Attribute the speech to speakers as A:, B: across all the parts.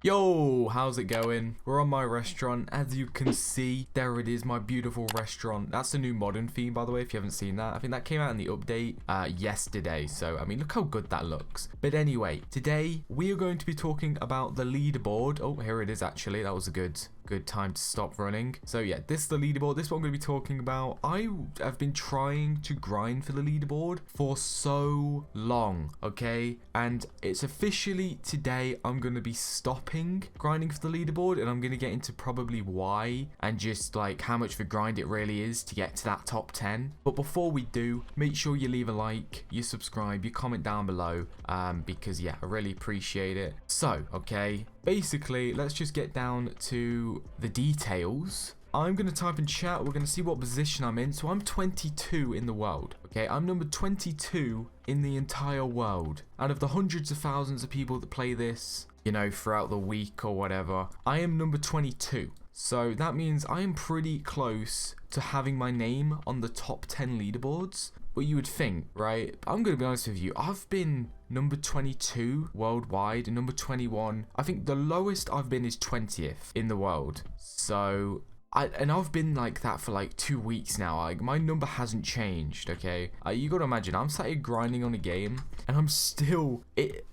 A: Yo, how's it going? We're on my restaurant. As you can see, there it is, my beautiful restaurant. That's the new modern theme, by the way, if you haven't seen that. I think that came out in the update yesterday. So, I mean, look how good that looks. But anyway, today we are going to be talking about the leaderboard. Oh, here it is, actually. That was a good time to stop running. So yeah, this is the leaderboard. This is what I'm going to be talking about. I have been trying to grind for the leaderboard for so long, okay? And it's officially today I'm going to be stopping grinding for the leaderboard, and I'm going to get into probably why and just like how much of a grind it really is to get to that top 10. But before we do, make sure you leave a like, you subscribe, you comment down below, because yeah, I really appreciate it. So, okay, basically, let's just get down to the details. I'm going to type in chat. We're going to see what position I'm in. So I'm 22 in the world. Okay, I'm number 22 in the entire world. Out of the hundreds of thousands of people that play this, you know, throughout the week or whatever, I am number 22. So that means I am pretty close to having my name on the top 10 leaderboards. What you would think, right? I'm going to be honest with you. I've been number 22 worldwide and number 21. I think the lowest I've been is 20th in the world. So I've been like that for like 2 weeks now. Like, my number hasn't changed, okay? You gotta imagine, I'm sat here grinding on a game, and I'm still, it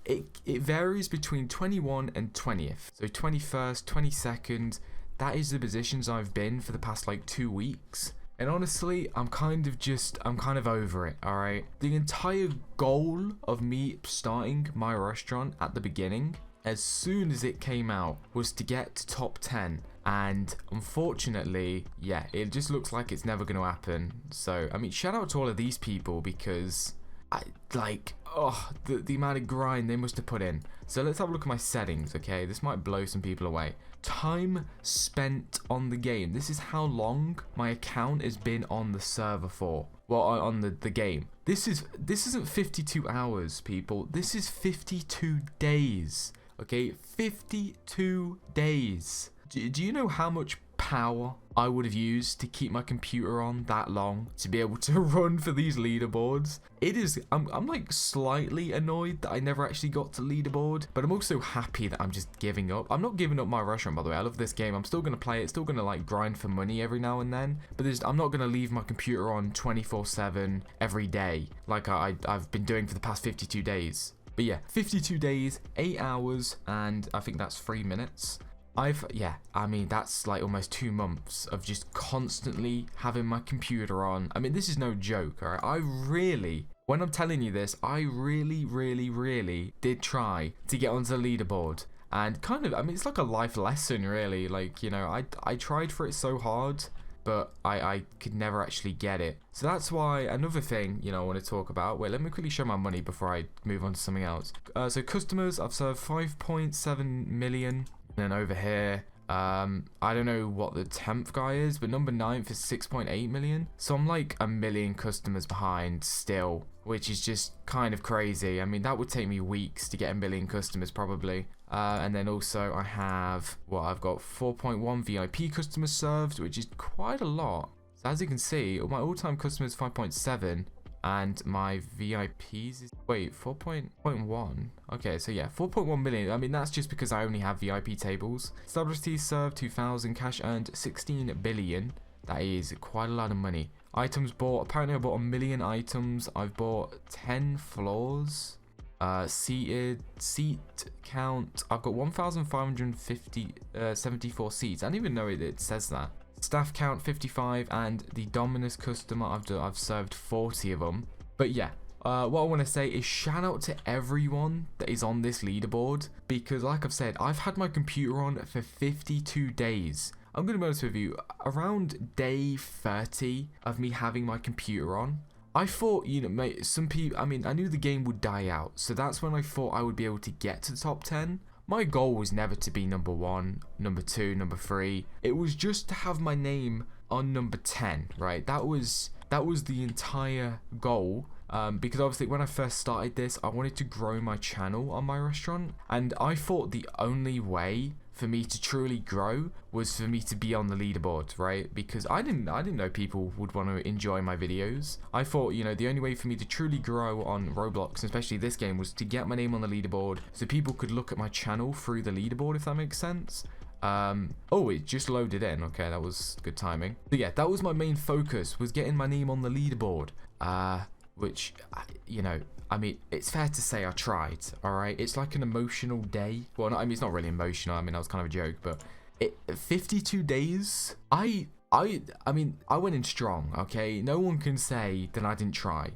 A: varies between 21 and 20th. So 21st, 22nd, that is the positions I've been for the past like 2 weeks. And honestly, I'm kind of over it, alright? The entire goal of me starting my restaurant at the beginning, as soon as it came out, was to get to top 10. And unfortunately, yeah, it just looks like it's never going to happen. So, I mean, shout out to all of these people, because the amount of grind they must have put in. So let's have a look at my settings, okay? This might blow some people away. Time spent on the game. This is how long my account has been on the server for. Well, on the game. This isn't 52 hours, people. This is 52 days. Okay, 52 days. Do you know how much power I would have used to keep my computer on that long to be able to run for these leaderboards? It is, I'm like slightly annoyed that I never actually got to leaderboard, but I'm also happy that I'm just giving up. I'm not giving up my restaurant, by the way. I love this game. I'm still going to play it, still going to like grind for money every now and then, but I'm not going to leave my computer on 24/7 every day like I've been doing for the past 52 days. But yeah, 52 days, 8 hours, and I think that's 3 minutes. I mean, that's like almost 2 months of just constantly having my computer on. I mean, this is no joke, alright? When I'm telling you this, I really did try to get onto the leaderboard. And kind of, I mean, it's like a life lesson, really. Like, you know, I tried for it so hard, but I could never actually get it. So that's why another thing, you know, I want to talk about. Wait, let me quickly show my money before I move on to something else. So customers, I've served 5.7 million. And then over here, I don't know what the 10th guy is, but number 9th is 6.8 million. So I'm like a million customers behind still, which is just kind of crazy. I mean, that would take me weeks to get a million customers probably. And then also I've got 4.1 VIP customers served, which is quite a lot. So as you can see, my all-time customers 5.7. And my VIPs is, wait, 4.1. Okay, so yeah, 4.1 million. I mean, that's just because I only have VIP tables. Celebrities served 2,000, cash earned 16 billion. That is quite a lot of money. Items bought, apparently I bought 1 million items. I've bought 10 floors. Seat count, I've got 1,574 seats. I didn't even know it says that. Staff count 55, and the Dominus customer, I've served 40 of them. But yeah, what I want to say is shout out to everyone that is on this leaderboard, because like I've said, I've had my computer on for 52 days. I'm going to be honest with you, around day 30 of me having my computer on, I thought, you know, mate, some people, I mean, I knew the game would die out, so that's when I thought I would be able to get to the top 10. My goal was never to be number 1, number 2, number 3. It was just to have my name on number 10, right? That was the entire goal. Because obviously when I first started this, I wanted to grow my channel on my restaurant, and I thought the only way for me to truly grow was for me to be on the leaderboard, right? Because I didn't know people would want to enjoy my videos. I thought, you know, the only way for me to truly grow on Roblox, especially this game, was to get my name on the leaderboard so people could look at my channel through the leaderboard, if that makes sense. Oh, it just loaded in. Okay, that was good timing. But yeah, that was my main focus, was getting my name on the leaderboard. Which, you know, I mean, it's fair to say I tried, alright? It's like an emotional day. Well, no, I mean, it's not really emotional. I mean, that was kind of a joke, but 52 days, I mean, I went in strong, okay? No one can say that I didn't try.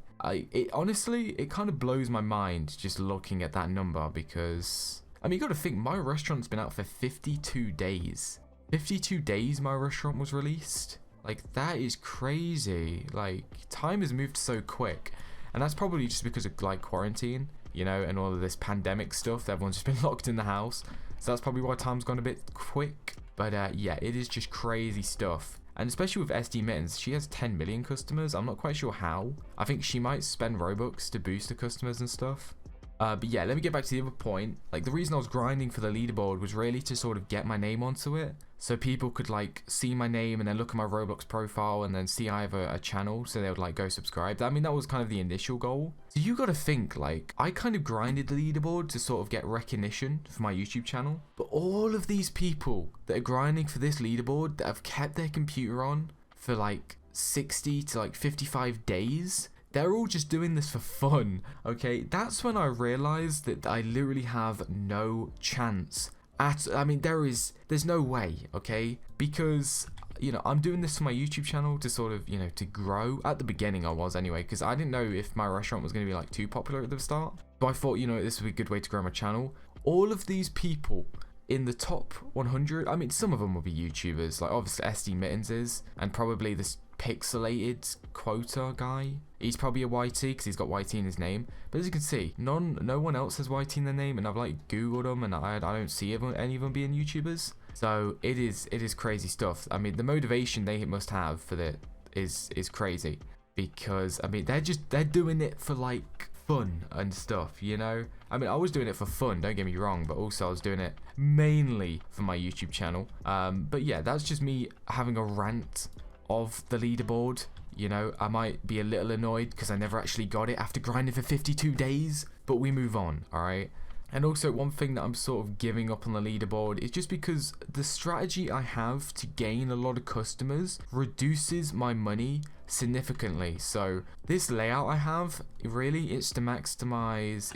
A: Honestly, it kind of blows my mind just looking at that number because, I mean, you got to think, my restaurant's been out for 52 days. 52 days my restaurant was released. Like, that is crazy. Like, time has moved so quick. And that's probably just because of, like, quarantine, you know, and all of this pandemic stuff. Everyone's just been locked in the house. So that's probably why time's gone a bit quick. But, yeah, it is just crazy stuff. And especially with SD Mittens, she has 10 million customers. I'm not quite sure how. I think she might spend Robux to boost the customers and stuff. But yeah, let me get back to the other point. Like, the reason I was grinding for the leaderboard was really to sort of get my name onto it, so people could like see my name and then look at my Roblox profile and then see I have a channel, so they would like go subscribe. I mean, that was kind of the initial goal. So you gotta think, like, I kind of grinded the leaderboard to sort of get recognition for my YouTube channel, but all of these people that are grinding for this leaderboard that have kept their computer on for like 60 to like 55 days, they're all just doing this for fun, okay? That's when I realized that I literally have no chance I mean, there's no way, okay? Because, you know, I'm doing this for my YouTube channel to sort of, you know, to grow. At the beginning I was anyway, because I didn't know if my restaurant was going to be like too popular at the start. But I thought, you know, this would be a good way to grow my channel. All of these people in the top 100, I mean, some of them will be YouTubers, like obviously SD Mittens is, and probably this pixelated quota guy. He's probably a YT because he's got YT in his name. But as you can see, no one else has YT in their name, and I've like Googled them and I don't see any of them being YouTubers. So it is crazy stuff. I mean, the motivation they must have for that is crazy, because I mean they're doing it for like fun and stuff, you know? I mean, I was doing it for fun, don't get me wrong, but also I was doing it mainly for my YouTube channel. But yeah, that's just me having a rant of the leaderboard. You know, I might be a little annoyed because I never actually got it after grinding for 52 days, but we move on, alright? And also, one thing that I'm sort of giving up on the leaderboard is just because the strategy I have to gain a lot of customers reduces my money significantly. So this layout I have, really, it's to maximize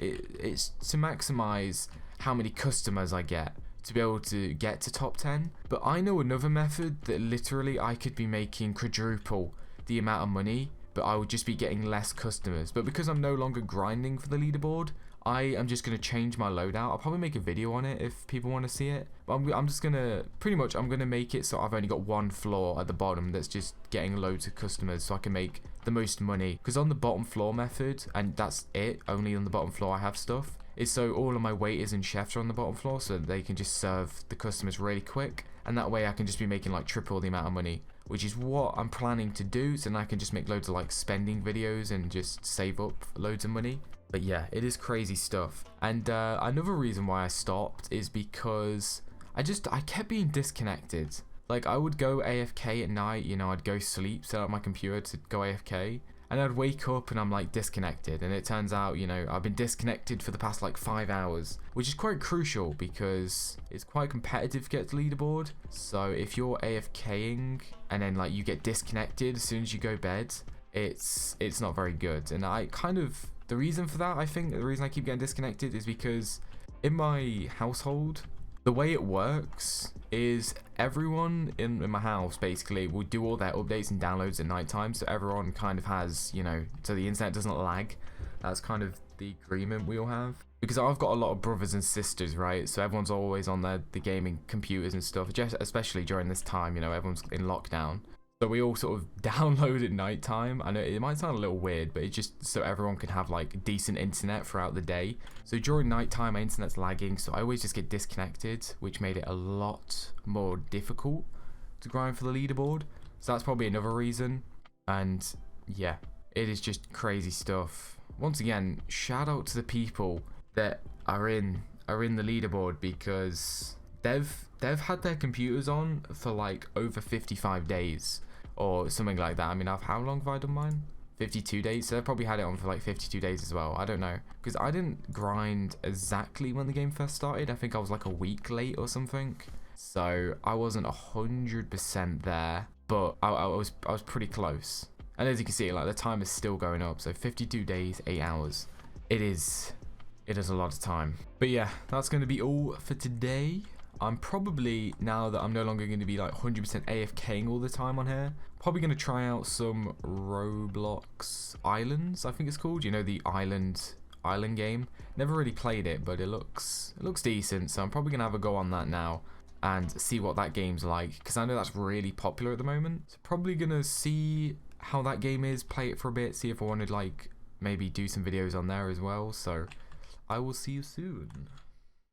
A: how many customers I get to be able to get to top 10. But I know another method that literally I could be making quadruple the amount of money, but I would just be getting less customers. But because I'm no longer grinding for the leaderboard, I am just going to change my loadout. I'll probably make a video on it if people want to see it. But I'm just going to, pretty much, I'm going to make it so I've only got one floor at the bottom that's just getting loads of customers so I can make the most money. Because on the bottom floor method, and that's it, only on the bottom floor I have stuff, is so all of my waiters and chefs are on the bottom floor so they can just serve the customers really quick. And that way I can just be making like triple the amount of money, which is what I'm planning to do. So then I can just make loads of like spending videos and just save up loads of money. But yeah, it is crazy stuff. And another reason why I stopped is because I kept being disconnected. Like, I would go AFK at night, you know, I'd go sleep, set up my computer to go AFK, and I'd wake up and I'm like disconnected. And it turns out, you know, I've been disconnected for the past like 5 hours, which is quite crucial because it's quite competitive to get to leaderboard. So if you're AFKing and then like you get disconnected as soon as you go bed, it's not very good. And I kind of, the reason for that, I think the reason I keep getting disconnected is because in my household, the way it works is everyone in my house basically will do all their updates and downloads at night time, so everyone kind of has, you know, so the internet doesn't lag. That's kind of the agreement we all have. Because I've got a lot of brothers and sisters, right? So everyone's always on the gaming computers and stuff, especially during this time, you know, everyone's in lockdown. So we all sort of download at night time. I know it might sound a little weird, but it's just so everyone can have like decent internet throughout the day. So during night time, my internet's lagging, so I always just get disconnected, which made it a lot more difficult to grind for the leaderboard. So that's probably another reason. And yeah, it is just crazy stuff. Once again, shout out to the people that are in the leaderboard, because they've had their computers on for like over 55 days or something like that. I mean, how long have I done mine? 52 days, so they probably had it on for like 52 days as well. I don't know, because I didn't grind exactly when the game first started. I think I was like a week late or something, so I wasn't 100% there, but I was pretty close. And as you can see, like the time is still going up, so 52 days, 8 hours. It is a lot of time. But yeah, that's going to be all for today. I'm probably, now that I'm no longer going to be like 100% AFKing all the time on here, probably going to try out some Roblox Islands, I think it's called. You know, the island game. Never really played it, but it looks decent. So I'm probably going to have a go on that now and see what that game's like, because I know that's really popular at the moment. So probably going to see how that game is, play it for a bit, see if I wanted like maybe do some videos on there as well. So I will see you soon.